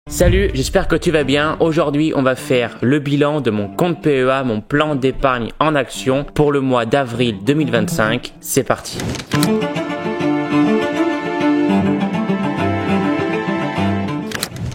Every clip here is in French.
Salut, j'espère que tu vas bien. Aujourd'hui, on va faire le bilan de mon compte PEA, mon plan d'épargne en action pour le mois d'avril 2025. C'est parti.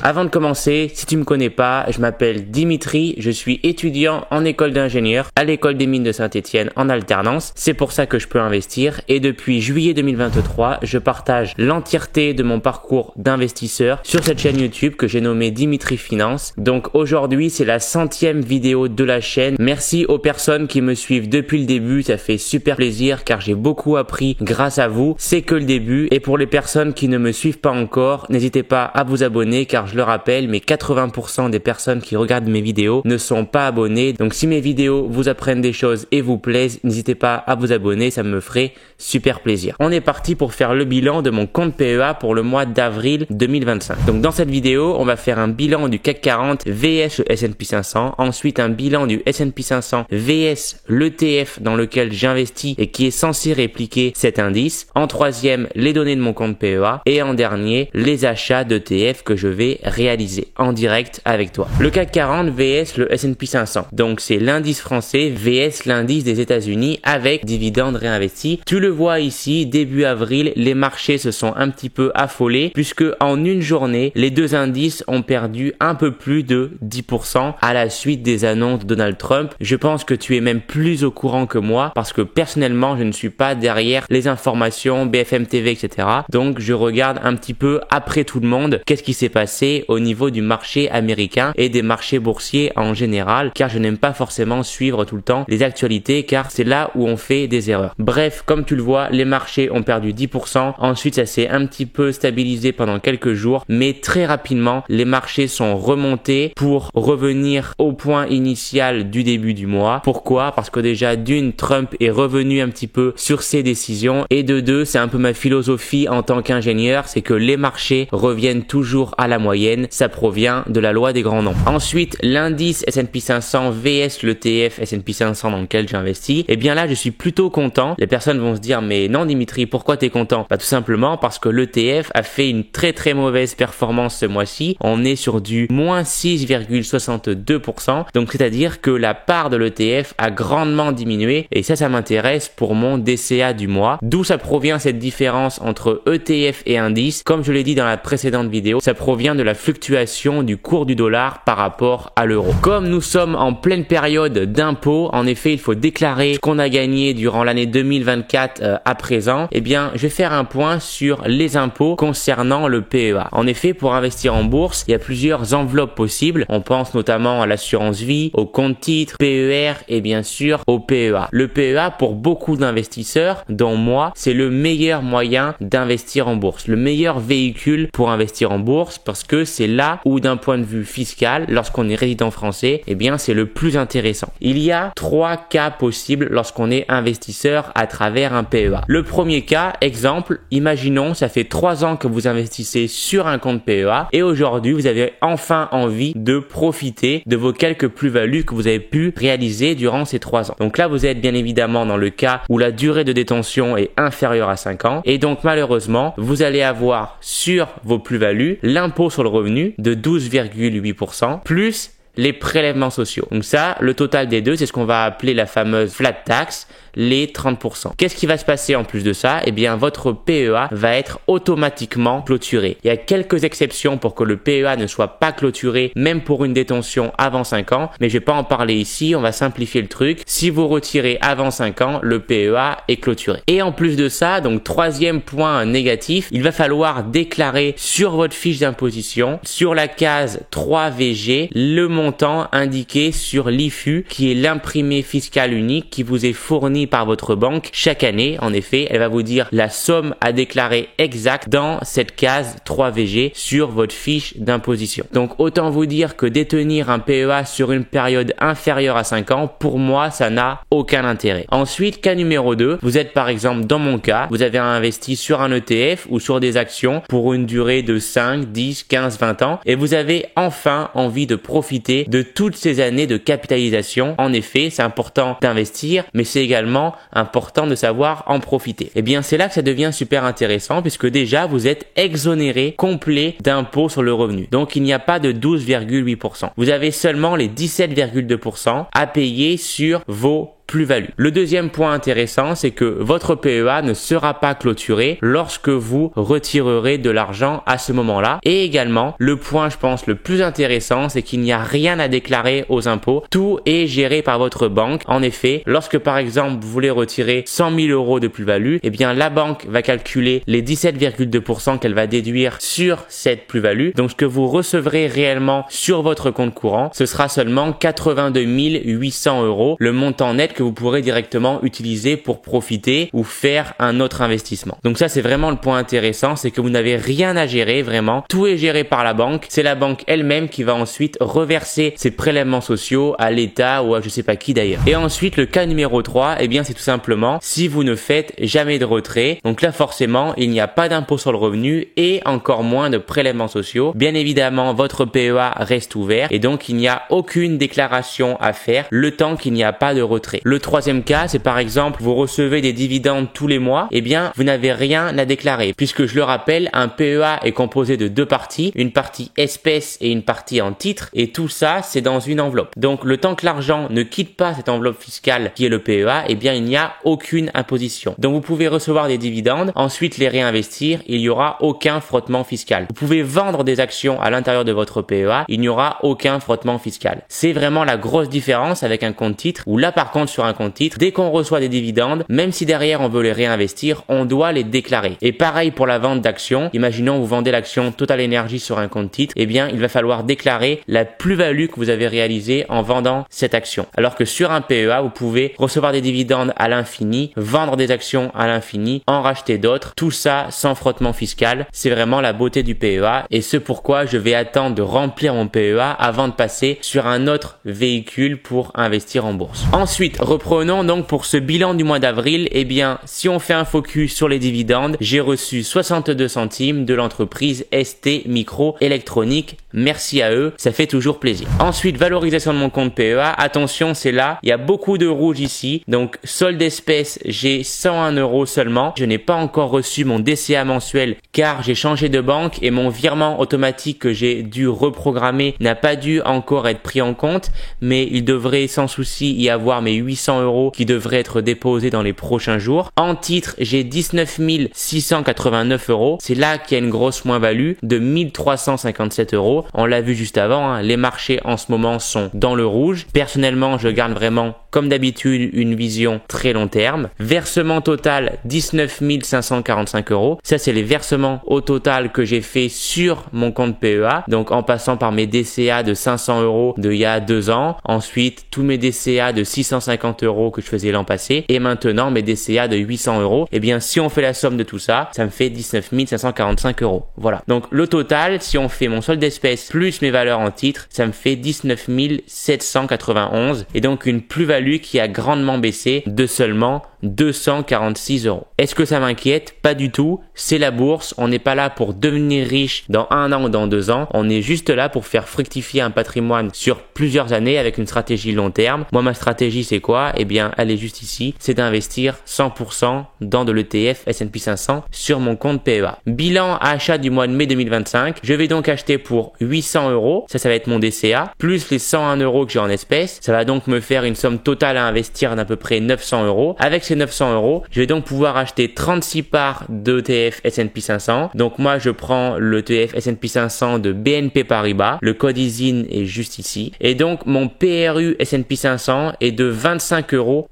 Avant de commencer, si tu me connais pas, je m'appelle Dimitri, je suis étudiant en école d'ingénieur à l'école des mines de Saint-Étienne en alternance. C'est pour ça que je peux investir et depuis juillet 2023, je partage l'entièreté de mon parcours d'investisseur sur cette chaîne YouTube que j'ai nommée Dimitri Finance. Donc aujourd'hui, c'est la 100e vidéo de la chaîne. Merci aux personnes qui me suivent depuis le début, ça fait super plaisir car j'ai beaucoup appris grâce à vous. C'est que le début et pour les personnes qui ne me suivent pas encore, n'hésitez pas à vous abonner car je le rappelle, mais 80% des personnes qui regardent mes vidéos ne sont pas abonnées. Donc si mes vidéos vous apprennent des choses et vous plaisent, n'hésitez pas à vous abonner, ça me ferait super plaisir. On est parti pour faire le bilan de mon compte PEA pour le mois d'avril 2025. Donc dans cette vidéo, on va faire un bilan du CAC 40 vs le S&P 500, ensuite un bilan du S&P 500 vs l'ETF dans lequel j'investis et qui est censé répliquer cet indice. En troisième, les données de mon compte PEA et en dernier, les achats d'ETF que je vais réaliser en direct avec toi. Le CAC 40 vs le S&P 500. Donc c'est l'indice français vs l'indice des États-Unis avec dividendes réinvestis. Tu le vois ici, début avril, les marchés se sont un petit peu affolés puisque en une journée, les deux indices ont perdu un peu plus de 10% à la suite des annonces de Donald Trump. Je pense que tu es même plus au courant que moi parce que personnellement, je ne suis pas derrière les informations BFM TV, etc. Donc je regarde un petit peu après tout le monde qu'est-ce qui s'est passé au niveau du marché américain et des marchés boursiers en général car je n'aime pas forcément suivre tout le temps les actualités car c'est là où on fait des erreurs. Bref, comme tu le vois, les marchés ont perdu 10%. Ensuite, ça s'est un petit peu stabilisé pendant quelques jours, mais très rapidement, les marchés sont remontés pour revenir au point initial du début du mois. Pourquoi? Parce que déjà, d'une, Trump est revenu un petit peu sur ses décisions et de deux, c'est un peu ma philosophie en tant qu'ingénieur, c'est que les marchés reviennent toujours à la moyenne, ça provient de la loi des grands nombres. Ensuite, l'indice S&P 500 vs l'ETF S&P 500 dans lequel j'investis, et bien là, je suis plutôt content. Les personnes vont se dire, mais non Dimitri, pourquoi t'es content? Bah tout simplement parce que l'ETF a fait une très mauvaise performance ce mois-ci. On est sur du moins 6,62%. Donc c'est-à-dire que la part de l'ETF a grandement diminué et ça m'intéresse pour mon DCA du mois. D'où ça provient cette différence entre ETF et indice? Comme je l'ai dit dans la précédente vidéo, ça provient de la fluctuation du cours du dollar par rapport à l'euro. Comme nous sommes en pleine période d'impôt, en effet, il faut déclarer ce qu'on a gagné durant l'année 2024 à présent. Eh bien, je vais faire un point sur les impôts concernant le PEA. En effet, pour investir en bourse, il y a plusieurs enveloppes possibles. On pense notamment à l'assurance vie, au compte titre, PER et bien sûr au PEA. Le PEA, pour beaucoup d'investisseurs, dont moi, c'est le meilleur moyen d'investir en bourse, le meilleur véhicule pour investir en bourse parce que c'est là où d'un point de vue fiscal, lorsqu'on est résident français, eh bien c'est le plus intéressant. Il y a trois cas possibles lorsqu'on est investisseur à travers un PEA. Le premier cas, exemple, imaginons ça fait 3 ans que vous investissez sur un compte PEA et aujourd'hui vous avez enfin envie de profiter de vos quelques plus-values que vous avez pu réaliser durant ces 3 ans. Donc là vous êtes bien évidemment dans le cas où la durée de détention est inférieure à 5 ans et donc malheureusement vous allez avoir sur vos plus-values l'impôt sur le revenu de 12,8% plus les prélèvements sociaux. Donc ça, le total des deux, c'est ce qu'on va appeler la fameuse flat tax, les 30%. Qu'est-ce qui va se passer en plus de ça? Eh bien, votre PEA va être automatiquement clôturé. Il y a quelques exceptions pour que le PEA ne soit pas clôturé, même pour une détention avant 5 ans, mais je vais pas en parler ici, on va simplifier le truc. Si vous retirez avant 5 ans, le PEA est clôturé. Et en plus de ça, donc troisième point négatif, il va falloir déclarer sur votre fiche d'imposition, sur la case 3VG, le montant indiqué sur l'IFU, qui est l'imprimé fiscal unique qui vous est fourni par votre banque chaque année. En effet, elle va vous dire la somme à déclarer exacte dans cette case 3VG sur votre fiche d'imposition. Donc autant vous dire que détenir un PEA sur une période inférieure à 5 ans, pour moi, ça n'a aucun intérêt. Ensuite, cas numéro 2, vous êtes par exemple dans mon cas, vous avez investi sur un ETF ou sur des actions pour une durée de 5, 10, 15, 20 ans et vous avez enfin envie de profiter de toutes ces années de capitalisation. En effet, c'est important d'investir, mais c'est également également important de savoir en profiter. Et bien c'est là que ça devient super intéressant puisque déjà vous êtes exonéré complet d'impôt sur le revenu. Donc il n'y a pas de 12,8%. Vous avez seulement les 17,2% à payer sur vos plus-value. Le deuxième point intéressant, c'est que votre PEA ne sera pas clôturé lorsque vous retirerez de l'argent à ce moment-là. Et également, le point, je pense, le plus intéressant, c'est qu'il n'y a rien à déclarer aux impôts. Tout est géré par votre banque. En effet, lorsque par exemple, vous voulez retirer 100 000 euros de plus-value, eh bien, la banque va calculer les 17,2% qu'elle va déduire sur cette plus-value. Donc, ce que vous recevrez réellement sur votre compte courant, ce sera seulement 82 800 euros, le montant net que vous pourrez directement utiliser pour profiter ou faire un autre investissement. Donc ça, c'est vraiment le point intéressant, c'est que vous n'avez rien à gérer vraiment. Tout est géré par la banque. C'est la banque elle-même qui va ensuite reverser ces prélèvements sociaux à l'État ou à je sais pas qui d'ailleurs. Et ensuite, le cas numéro 3, eh bien, c'est tout simplement si vous ne faites jamais de retrait. Donc là, forcément, il n'y a pas d'impôt sur le revenu et encore moins de prélèvements sociaux. Bien évidemment, votre PEA reste ouvert et donc il n'y a aucune déclaration à faire le temps qu'il n'y a pas de retrait. Le troisième cas, c'est par exemple, vous recevez des dividendes tous les mois, eh bien, vous n'avez rien à déclarer. Puisque je le rappelle, un PEA est composé de deux parties, une partie espèce et une partie en titre, et tout ça, c'est dans une enveloppe. Donc, le temps que l'argent ne quitte pas cette enveloppe fiscale qui est le PEA, eh bien, il n'y a aucune imposition. Donc, vous pouvez recevoir des dividendes, ensuite les réinvestir, il n'y aura aucun frottement fiscal. Vous pouvez vendre des actions à l'intérieur de votre PEA, il n'y aura aucun frottement fiscal. C'est vraiment la grosse différence avec un compte titre, où là, par contre, sur un compte titre, dès qu'on reçoit des dividendes, même si derrière on veut les réinvestir, on doit les déclarer. Et pareil pour la vente d'actions, imaginons vous vendez l'action Total Energy sur un compte titre, eh bien il va falloir déclarer la plus-value que vous avez réalisée en vendant cette action. Alors que sur un PEA, vous pouvez recevoir des dividendes à l'infini, vendre des actions à l'infini, en racheter d'autres, tout ça sans frottement fiscal. C'est vraiment la beauté du PEA et c'est pourquoi je vais attendre de remplir mon PEA avant de passer sur un autre véhicule pour investir en bourse. Ensuite, reprenons donc pour ce bilan du mois d'avril. Eh bien, si on fait un focus sur les dividendes, j'ai reçu 62 centimes de l'entreprise ST Micro Électronique. Merci à eux, ça fait toujours plaisir. Ensuite, valorisation de mon compte PEA. Attention, c'est là, il y a beaucoup de rouge ici. Donc, solde espèce, j'ai 101 euros seulement. Je n'ai pas encore reçu mon DCA mensuel car j'ai changé de banque et mon virement automatique que j'ai dû reprogrammer n'a pas dû encore être pris en compte, mais il devrait sans souci y avoir mes 800 euros qui devraient être déposés dans les prochains jours. En titre, j'ai 19 689 euros. C'est là qu'il y a une grosse moins-value de 1357 euros. On l'a vu juste avant, hein, les marchés en ce moment sont dans le rouge. Personnellement, je garde vraiment, comme d'habitude, une vision très long terme. Versement total, 19 545 euros. Ça, c'est les versements au total que j'ai fait sur mon compte PEA. Donc, en passant par mes DCA de 500 euros d'il y a 2 ans. Ensuite, tous mes DCA de 650 euros que je faisais l'an passé. Et maintenant, mes DCA de 800 euros. Eh bien, si on fait la somme de tout ça, ça me fait 19 545 euros. Voilà. Donc, le total, si on fait mon solde d'espèce plus mes valeurs en titre, ça me fait 19 791. Et donc, une plus-value qui a grandement baissé de seulement 246 euros. Est-ce que ça m'inquiète? Pas du tout. C'est la bourse. On n'est pas là pour devenir riche dans 1 an ou dans 2 ans. On est juste là pour faire fructifier un patrimoine sur plusieurs années avec une stratégie long terme. Moi, ma stratégie, c'est quoi? Eh bien, elle est juste ici. C'est d'investir 100% dans de l'ETF S&P 500 sur mon compte PEA. Bilan achat du mois de mai 2025. Je vais donc acheter pour 800 euros. Ça va être mon DCA. Plus les 101 euros que j'ai en espèces. Ça va donc me faire une somme totale à investir d'à peu près 900 euros. Avec ces 900 euros, je vais donc pouvoir acheter 36 parts d'ETF S&P 500. Donc moi, je prends l'ETF S&P 500 de BNP Paribas. Le code ISIN est juste ici. Et donc, mon PRU S&P 500 est de 25,34 euros.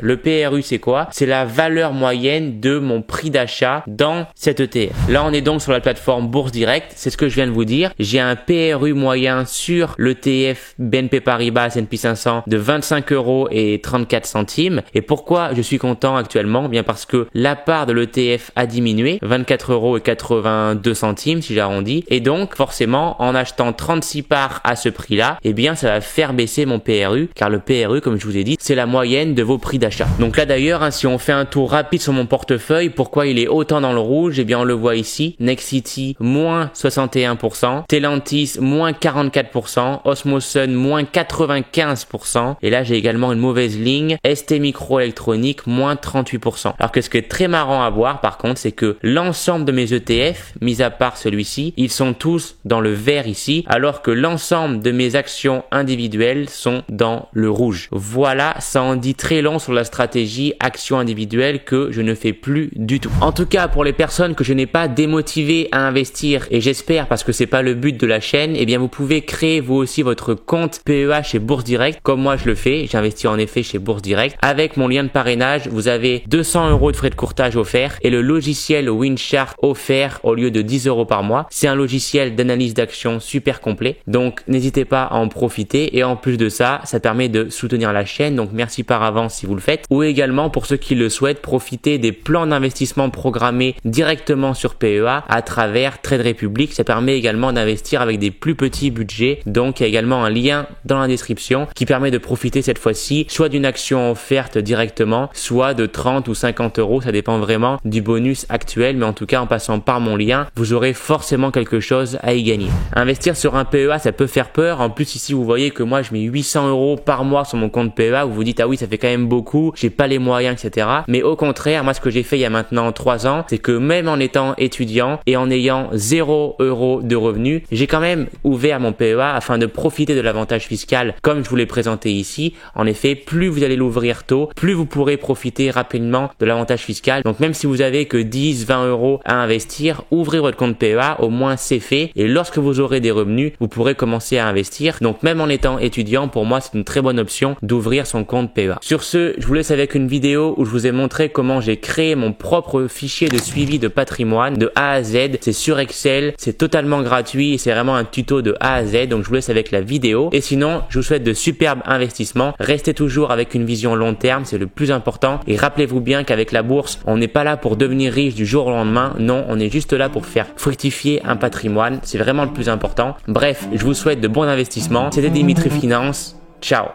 Le PRU, c'est quoi? C'est la valeur moyenne de mon prix d'achat dans cet ETF. Là, on est donc sur la plateforme Bourse Direct. C'est ce que je viens de vous dire. J'ai un PRU moyen sur l'ETF BNP Paribas S&P 500 de 25,34 euros. Et pourquoi je suis content actuellement? Bien parce que la part de l'ETF a diminué, 24,82 € si j'arrondis, et donc forcément en achetant 36 parts à ce prix-là, eh bien ça va faire baisser mon PRU, car le PRU, comme je vous ai dit, c'est la moyenne de vos prix d'achat. Donc là d'ailleurs, hein, si on fait un tour rapide sur mon portefeuille, pourquoi il est autant dans le rouge? Eh bien on le voit ici, Nexity moins 61%, Stellantis moins 44%, Osmosun moins 95%, et là j'ai également une mauvaise ligne, STMicroelectronics moins 38%. Alors que ce qui est très marrant à voir par contre, c'est que l'ensemble de mes ETF, mis à part celui-ci, ils sont tous dans le vert ici, alors que l'ensemble de mes actions individuelles sont dans le rouge. Voilà, ça en dit très long sur la stratégie action individuelle que je ne fais plus du tout. En tout cas, pour les personnes que je n'ai pas démotivées à investir, et j'espère parce que c'est pas le but de la chaîne, eh bien vous pouvez créer vous aussi votre compte PEA chez Bourse Direct, comme moi je le fais. J'investis en effet chez Bourse Direct. Avec mon lien de parrainage, vous avez 200 € de frais de courtage offerts et le logiciel Winchart offert au lieu de 10 € par mois. C'est un logiciel d'analyse d'action super complet, donc n'hésitez pas à en profiter, et en plus de ça, ça permet de soutenir la chaîne, donc merci par avance si vous le faites. Ou également pour ceux qui le souhaitent, profiter des plans d'investissement programmés directement sur PEA à travers Trade Republic. Ça permet également d'investir avec des plus petits budgets, donc il y a également un lien dans la description qui permet de profiter cette fois-ci soit d'une action offerte directement, soit de 30 ou 50 €, ça dépend vraiment du bonus actuel, mais en tout cas en passant par mon lien, vous aurez forcément quelque chose à y gagner. Investir sur un PEA, ça peut faire peur. En plus ici vous voyez que moi je mets 800 € par mois sur mon compte PEA, vous vous dites ah oui ça fait quand même beaucoup, j'ai pas les moyens, etc. Mais au contraire, moi ce que j'ai fait il y a maintenant 3 ans, c'est que même en étant étudiant et en ayant 0 € de revenus, j'ai quand même ouvert mon PEA afin de profiter de l'avantage fiscal comme je vous l'ai présenté ici. En effet, plus vous allez l'ouvrir tôt, plus vous pourrez profiter rapidement de l'avantage fiscal. Donc même si vous avez que 10-20 € à investir, ouvrez votre compte PEA, au moins c'est fait, et lorsque vous aurez des revenus, vous pourrez commencer à investir. Donc même en étant étudiant, pour moi c'est une très bonne option d'ouvrir son compte PEA. Sur ce, je vous laisse avec une vidéo où je vous ai montré comment j'ai créé mon propre fichier de suivi de patrimoine de A à Z. C'est sur Excel, c'est totalement gratuit et c'est vraiment un tuto de A à Z. Donc je vous laisse avec la vidéo. Et sinon, je vous souhaite de superbes investissements. Restez toujours avec une vision long terme, c'est le plus important. Et rappelez-vous bien qu'avec la bourse, on n'est pas là pour devenir riche du jour au lendemain. Non, on est juste là pour faire fructifier un patrimoine. C'est vraiment le plus important. Bref, je vous souhaite de bons investissements. C'était Dimitri Finance. Ciao.